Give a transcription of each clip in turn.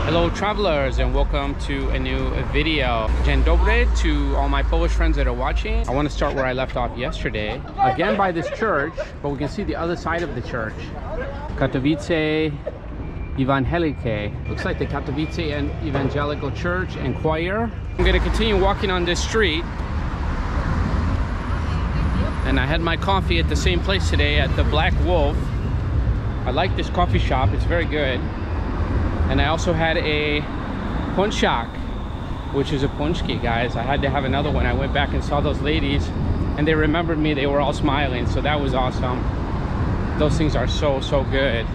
Hello travelers, and welcome to a new video. Dzień dobry to all my Polish friends that are watching. I want to start where I left off yesterday, again by this church, but we can see the other side of the church. Katowice Evangelike. Looks like the Katowice Evangelical Church and Choir. I'm going to continue walking on this street, and I had my coffee at the same place today at the Black Wolf. I like this coffee shop, it's very good. And I also had a ponchak, which is a punchki, guys. I had to have another one. I went back and saw those ladies and they remembered me. They were all smiling, so that was awesome. Those things are so good.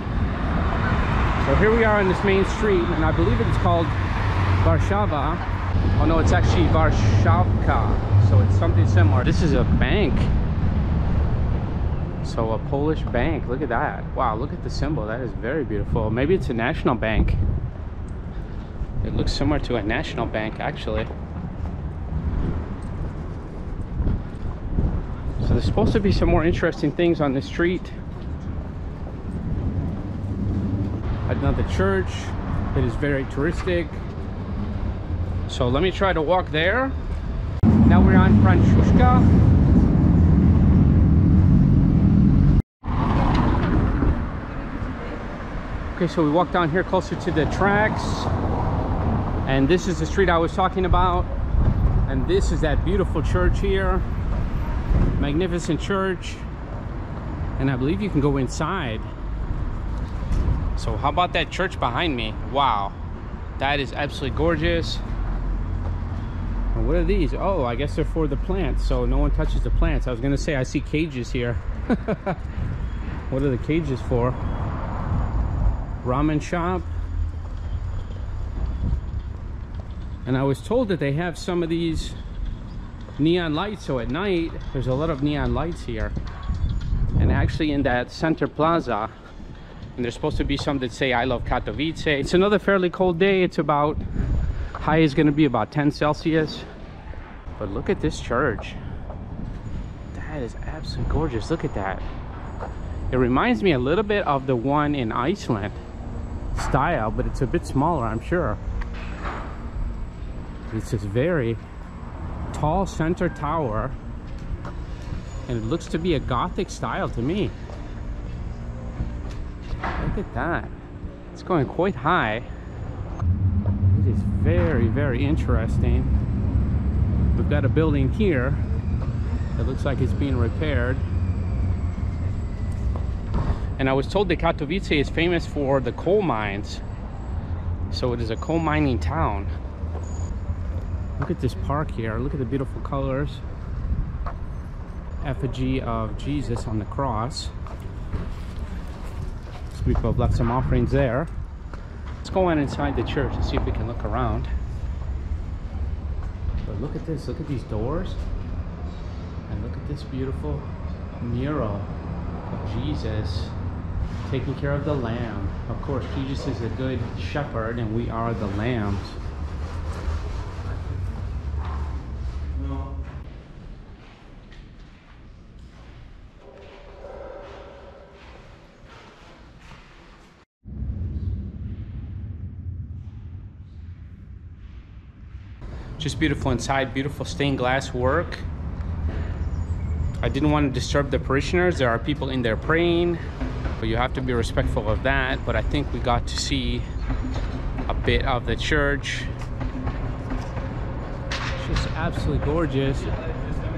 So here we are on this main street, and I believe it's called Warszawa. Oh no, it's actually Warszawka, so it's something similar. This is a bank. So a Polish bank, look at that. Wow, look at the symbol, that is very beautiful. Maybe it's a national bank. It looks similar to a national bank, actually. So there's supposed to be some more interesting things on the street. Another church that is very touristic. So let me try to walk there. Now we're on Franciszka. Okay, so we walked down here closer to the tracks, and this is the street I was talking about, and this is that beautiful church here. Magnificent church, and I believe you can go inside. So how about that church behind me? Wow, that is absolutely gorgeous. And what are these? Oh, I guess they're for the plants, so no one touches the plants. I was gonna say I see cages here. What are the cages for? Ramen shop. And I was told that they have some of these neon lights, so at night there's a lot of neon lights here, and actually in that center plaza. And there's supposed to be some that say I love Katowice. It's another fairly cold day. It's about, high is going to be about 10 Celsius. But look at this church. That is absolutely gorgeous. Look at that. It reminds me a little bit of the one in Iceland style, but it's a bit smaller, I'm sure. It's this very tall center tower, and it looks to be a Gothic style to me. Look at that. It's going quite high. It is very interesting. We've got a building here that looks like it's being repaired. And I was told that Katowice is famous for the coal mines. So it is a coal mining town. Look at this park here. Look at the beautiful colors. Effigy of Jesus on the cross. So people have left some offerings there. Let's go on inside the church and see if we can look around. But look at this. Look at these doors. And look at this beautiful mural of Jesus taking care of the lamb. Of course, Jesus is a good shepherd and we are the lambs. Just beautiful inside, beautiful stained glass work. I didn't want to disturb the parishioners. There are people in there praying, but you have to be respectful of that. But I think we got to see a bit of the church. It's just absolutely gorgeous,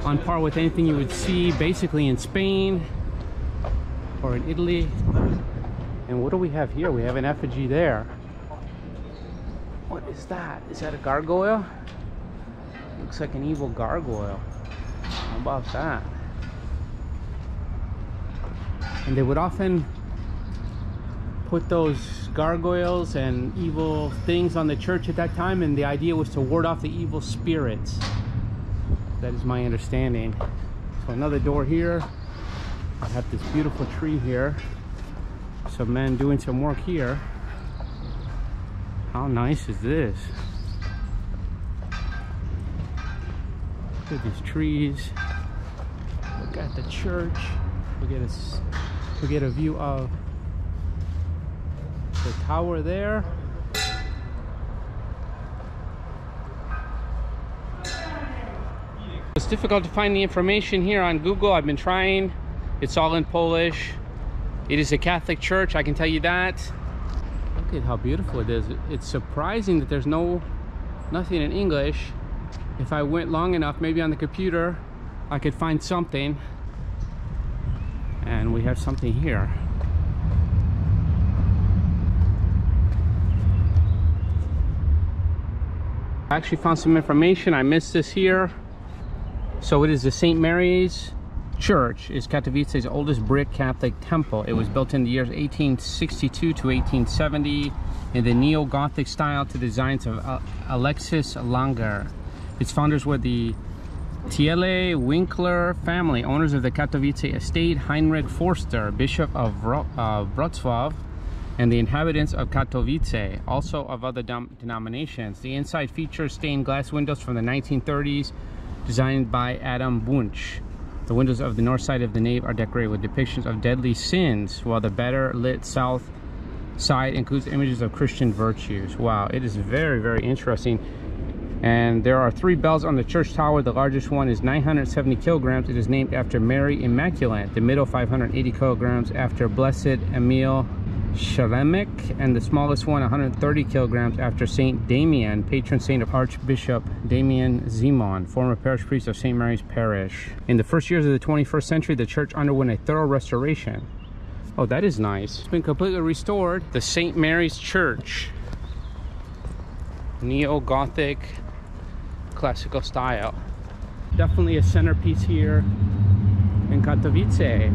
on par with anything you would see basically in Spain or in Italy. And what do we have here? We have an effigy there. What is that? Is that a gargoyle? Looks like an evil gargoyle. How about that? And they would often put those gargoyles and evil things on the church at that time, and the idea was to ward off the evil spirits. That is my understanding. So another door here. I have this beautiful tree here. Some men doing some work here. How nice is this? Look at these trees. Look at the church. We get a view of the tower there. It's difficult to find the information here on Google. I've been trying. It's all in Polish. It is a Catholic church, I can tell you that. Look at how beautiful it is. It's surprising that there's nothing in English. If I went long enough, maybe on the computer, I could find something. And we have something here. I actually found some information. I missed this here. So it is the St. Mary's Church, is Katowice's oldest brick Catholic temple. It was built in the years 1862 to 1870 in the neo-Gothic style to the designs of Alexis Langer. Its founders were the Thiele Winkler family, owners of the Katowice estate, Heinrich Forster, Bishop of Wrocław, and the inhabitants of Katowice, also of other denominations. The inside features stained glass windows from the 1930s, designed by Adam Bunch. The windows of the north side of the nave are decorated with depictions of deadly sins, while the better lit south side includes images of Christian virtues. Wow, it is very, very interesting. And there are 3 bells on the church tower. The largest one is 970 kilograms. It is named after Mary Immaculate. The middle 580 kilograms after Blessed Emil Scheremek, and the smallest one 130 kilograms after Saint Damian, patron saint of Archbishop Damian Zimon, former parish priest of St. Mary's Parish. In the first years of the 21st century, the church underwent a thorough restoration. Oh, that is nice. It's been completely restored. The St. Mary's Church, neo-Gothic classical style. Definitely a centerpiece here in Katowice.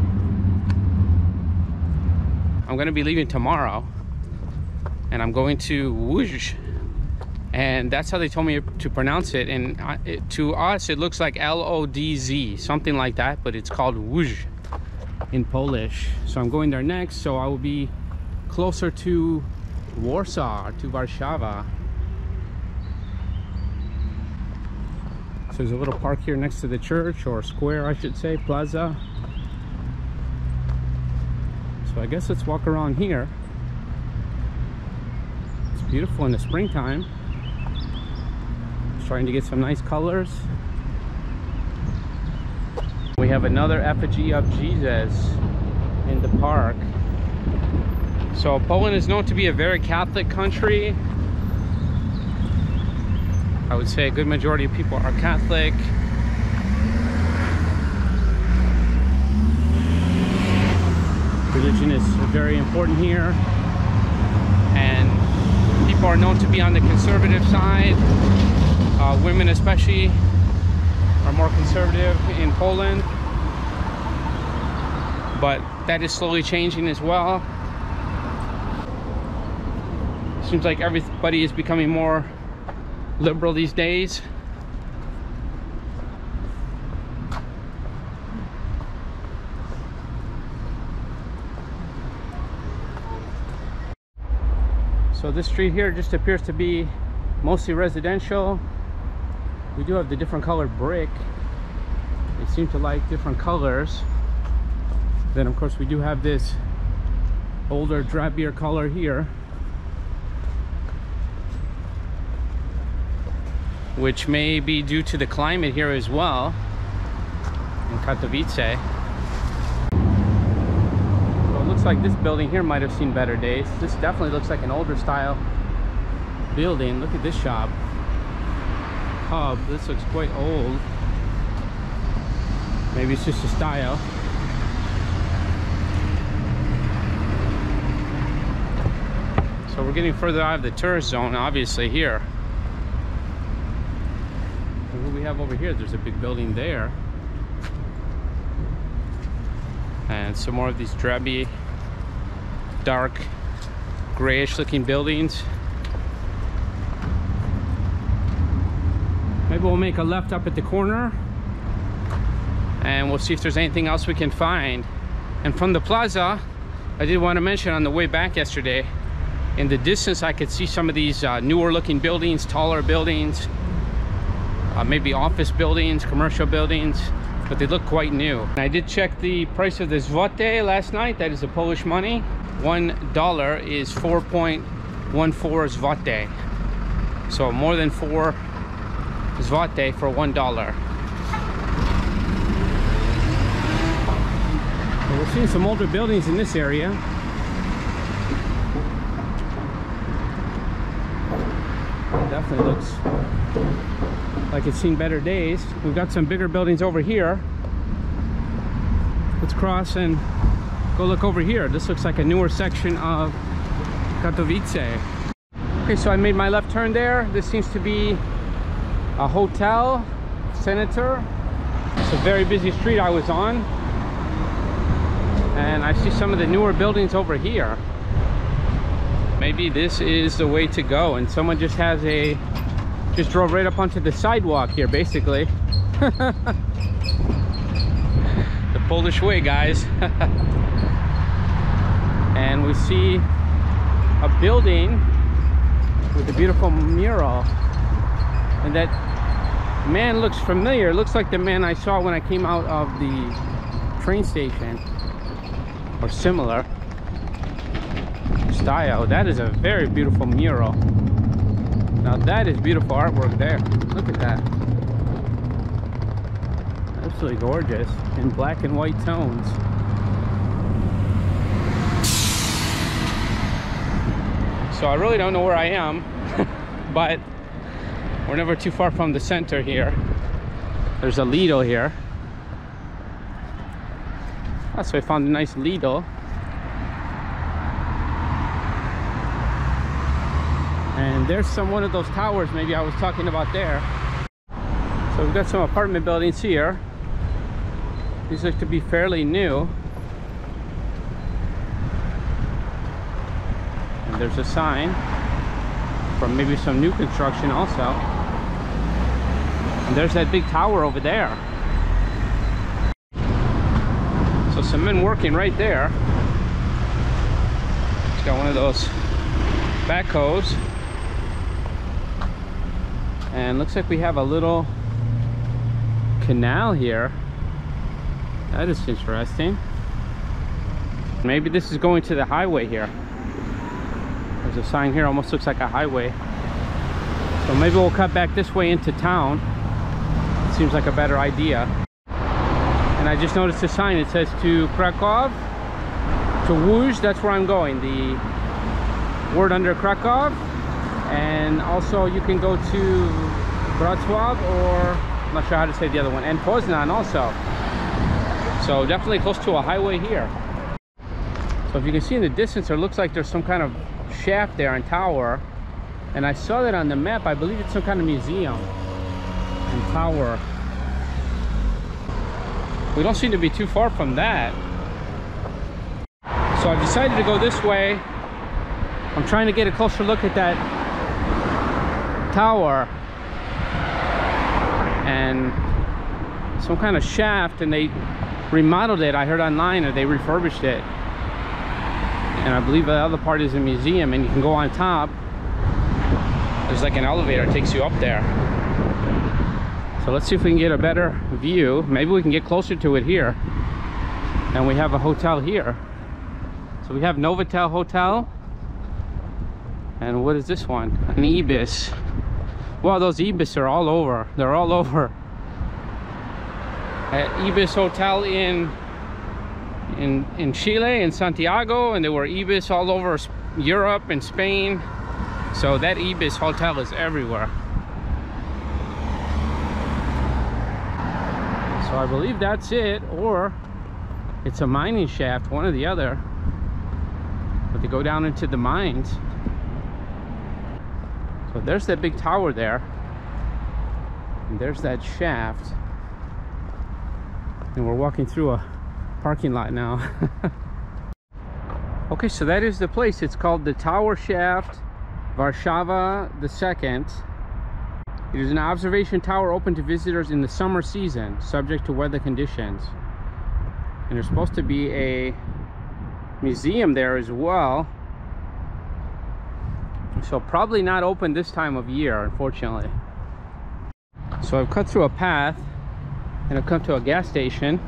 I'm going to be leaving tomorrow, and I'm going to Łódź, and that's how they told me to pronounce it. And to us, it looks like L-O-D-Z, something like that, but it's called Łódź in Polish. So I'm going there next, so I will be closer to Warsaw, to Warszawa. So there's a little park here next to the church, or square, I should say, plaza. So I guess let's walk around here. It's beautiful in the springtime. Just trying to get some nice colors. We have another effigy of Jesus in the park. So Poland is known to be a very Catholic country. I would say a good majority of people are Catholic. Religion is very important here, and people are known to be on the conservative side. Women especially are more conservative in Poland, but that is slowly changing as well. Seems like everybody is becoming more liberal these days. So this street here just appears to be mostly residential. We do have the different colored brick. They seem to like different colors. Then of course we do have this older drabbier color here, which may be due to the climate here as well in Katowice. Looks like this building here might have seen better days. This definitely looks like an older style building. Look at this shop. Hub. This looks quite old. Maybe it's just a style. So we're getting further out of the tourist zone, obviously, here. And what we have over here, there's a big building there. And some more of these drabby, dark, grayish looking buildings. Maybe we'll make a left up at the corner and we'll see if there's anything else we can find. And from the plaza, I did want to mention on the way back yesterday, in the distance I could see some of these newer looking buildings, taller buildings, maybe office buildings, commercial buildings, but they look quite new. And I did check the price of the zloty last night. That is the Polish money. $1 is 4.14 zloty. So more than 4 zloty for $1. So we're seeing some older buildings in this area. Definitely looks like it's seen better days. We've got some bigger buildings over here. Let's cross and go look over here. This looks like a newer section of Katowice. Okay, so I made my left turn there. This seems to be a hotel, Senator. It's a very busy street I was on. And I see some of the newer buildings over here. Maybe this is the way to go. And someone just just drove right up onto the sidewalk here, basically. The Polish way, guys. And we see a building with a beautiful mural. And that man looks familiar. It looks like the man I saw when I came out of the train station. Or similar style. That is a very beautiful mural. Now that is beautiful artwork there. Look at that. Absolutely gorgeous in black and white tones. So I really don't know where I am, but we're never too far from the center here. There's a Lidl here. So I found a nice Lidl. And there's one of those towers maybe I was talking about there. So we've got some apartment buildings here. These look to be fairly new. And there's a sign from maybe some new construction also. And there's that big tower over there. So some men working right there. It's got one of those backhoes. And looks like we have a little canal here. That is interesting. Maybe this is going to the highway here. There's a sign here, almost looks like a highway. So maybe we'll cut back this way into town. Seems like a better idea. And I just noticed a sign. It says to Krakow, to Łódź. That's where I'm going. The word under Krakow. And also you can go to Wrocław, or I'm not sure how to say the other one, and Poznan also. So definitely close to a highway here. So if you can see in the distance, it looks like there's some kind of shaft there and tower. And I saw that on the map. I believe it's some kind of museum and tower. We don't seem to be too far from that. So I've decided to go this way. I'm trying to get a closer look at that tower. And some kind of shaft, and they remodeled it. I heard online, or they refurbished it. And I believe the other part is a museum, and you can go on top. There's like an elevator that takes you up there. So let's see if we can get a better view. Maybe we can get closer to it here. And we have a hotel here. So we have Novotel Hotel. And what is this one? An Ibis. Wow, those Ibis are all over. They're all over. Ibis Hotel in Chile, in Santiago, and there were Ibis all over Europe and Spain. So that Ibis Hotel is everywhere. So I believe that's it, or it's a mining shaft, one or the other. But they go down into the mines. So there's that big tower there. And there's that shaft. And we're walking through a parking lot now. Okay, so that is the place. It's called the Tower Shaft, Warszawa II. It is an observation tower open to visitors in the summer season, subject to weather conditions. And there's supposed to be a museum there as well. So probably not open this time of year, unfortunately. So I've cut through a path and I've come to a gas station.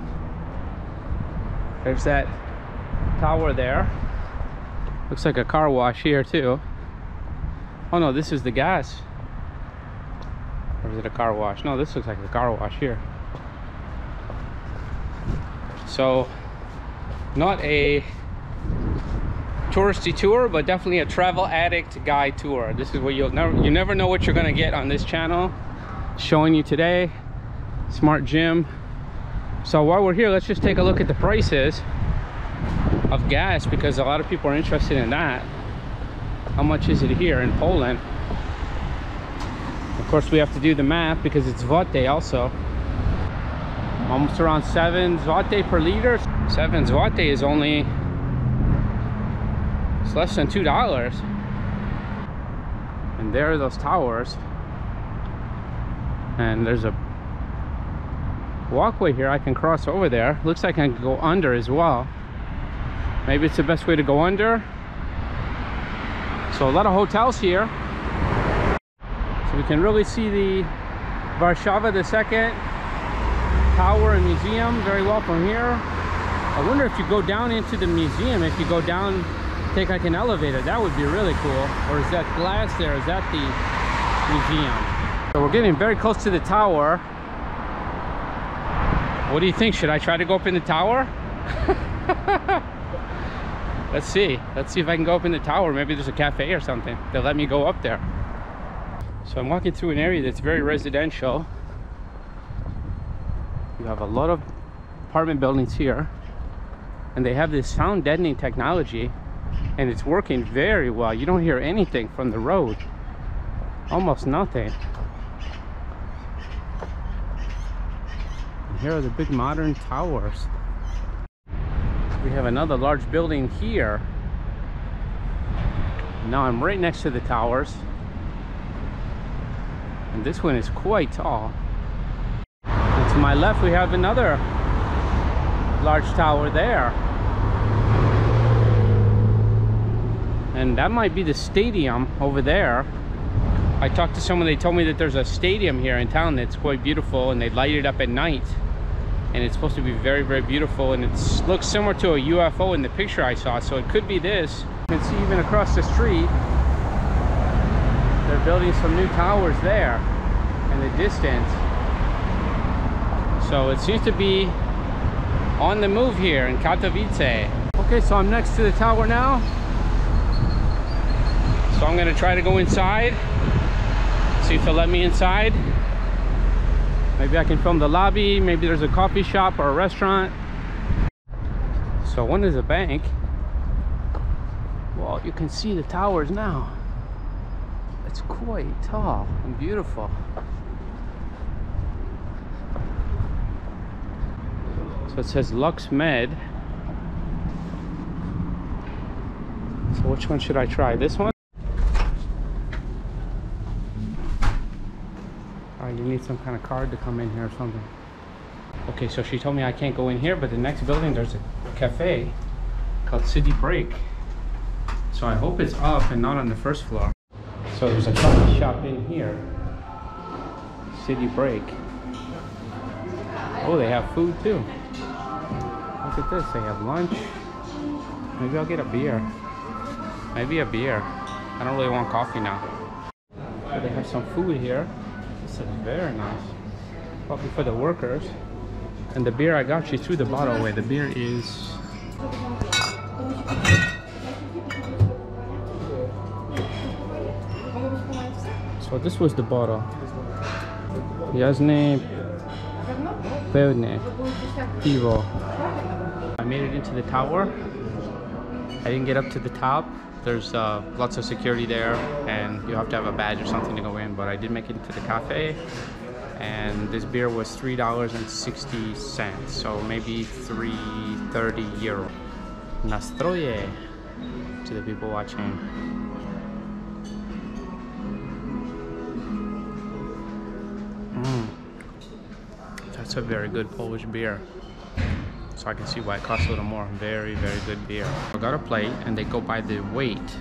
There's that tower there. Looks like a car wash here too. Oh no, this is the gas. Or is it a car wash? No, this looks like a car wash here. So Not a touristy tour, but definitely a travel addict guide tour. This is where you never know what you're gonna get on this channel. Showing you today, smart gym. So while we're here, let's just take a look at the prices of gas, because a lot of people are interested in that. How much is it here in Poland? Of course, we have to do the math because it's zloty also. Almost around 7 zloty per liter. 7 zloty is only, it's less than $2. And there are those towers. And there's a walkway here. I can cross over there. Looks like I can go under as well. Maybe it's the best way to go under. So a lot of hotels here. So we can really see the Warszawa II Tower and Museum very well from here. I wonder if you go down into the museum, if you go down, take like an elevator, that would be really cool. Or is that glass there? Is that the museum? So we're getting very close to the tower. What do you think? Should I try to go up in the tower? Let's see if I can go up in the tower. Maybe there's a cafe or something. They'll let me go up there. So I'm walking through an area that's very residential. You have a lot of apartment buildings here, and they have this sound deadening technology, and it's working very well. You don't hear anything from the road, almost nothing. And here are the big modern towers. We have another large building here. Now I'm right next to the towers, and this one is quite tall. And to my left we have another large tower there, and that might be the stadium over there. I talked to someone, they told me that there's a stadium here in town that's quite beautiful, and they light it up at night, and it's supposed to be very, very beautiful, and it looks similar to a UFO in the picture I saw, so it could be this. You can see even across the street they're building some new towers there in the distance. So it seems to be on the move here in Katowice. Okay, so I'm next to the tower now, so I'm gonna try to go inside, see if they'll let me inside. Maybe I can film the lobby. Maybe there's a coffee shop or a restaurant. So one is a bank. Well, you can see the towers now. It's quite tall and beautiful. So it says Lux Med. So which one should I try? This one? You need some kind of card to come in here or something. Okay, so she told me I can't go in here, but the next building there's a cafe called City Break. So I hope it's up and not on the first floor. So there's a coffee shop in here, City Break. Oh, they have food too. Look at this, they have lunch. Maybe I'll get a beer. Maybe a beer. I don't really want coffee now. So they have some food here. This is very nice. Probably for the workers. And the beer I got, she threw the bottle away. The beer is... So this was the bottle. Jasne Pewne Pivo. I made it into the tower. I didn't get up to the top. There's lots of security there, and you have to have a badge or something to go in, but I did make it into the cafe, and this beer was $3.60, so maybe 330 euro. Nastroje to the people watching. That's a very good Polish beer. So I can see why it costs a little more. Very, very good beer. I got a plate and they go by the weight.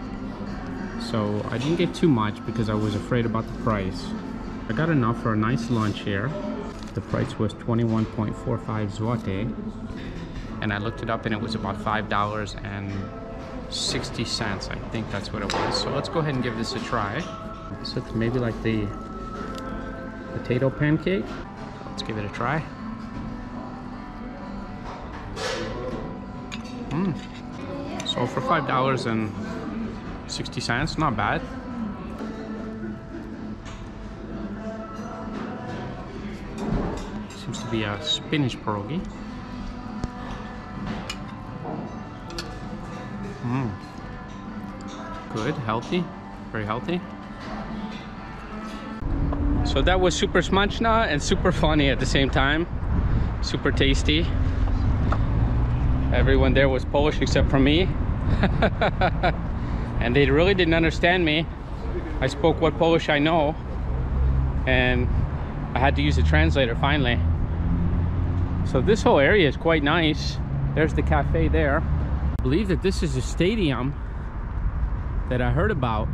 So I didn't get too much because I was afraid about the price. I got enough for a nice lunch here. The price was 21.45 zloty. And I looked it up and it was about $5.60. I think that's what it was. So let's go ahead and give this a try. So it's maybe like the potato pancake. Let's give it a try. So for $5.60, not bad. Seems to be a spinach pierogi. Good, healthy, very healthy. So that was super smaczna and super funny at the same time. Super tasty. Everyone there was Polish except for me. And they really didn't understand me. I spoke what Polish I know, and I had to use a translator finally. So this whole area is quite nice. There's the cafe there. I believe that this is a stadium that I heard about.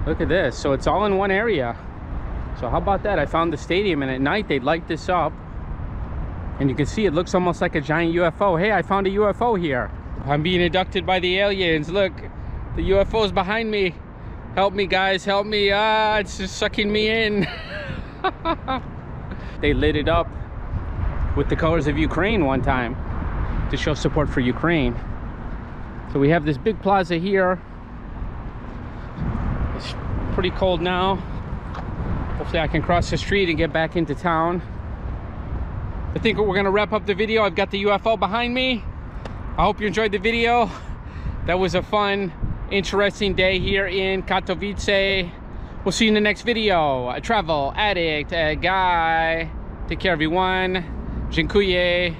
Look at this. So it's all in one area. So how about that? I found the stadium, and at night they'd light this up, and you can see it looks almost like a giant UFO. Hey, I found a UFO here. I'm being abducted by the aliens. Look, the UFO is behind me. Help me, guys, help me. It's just sucking me in. They lit it up with the colors of Ukraine one time to show support for Ukraine. So we have this big plaza here. It's pretty cold now. Hopefully I can cross the street and get back into town. I think we're gonna wrap up the video. I've got the UFO behind me. I hope you enjoyed the video. That was a fun, interesting day here in Katowice. We'll see you in the next video. A travel addict, a guy. Take care, everyone. Dziękuję.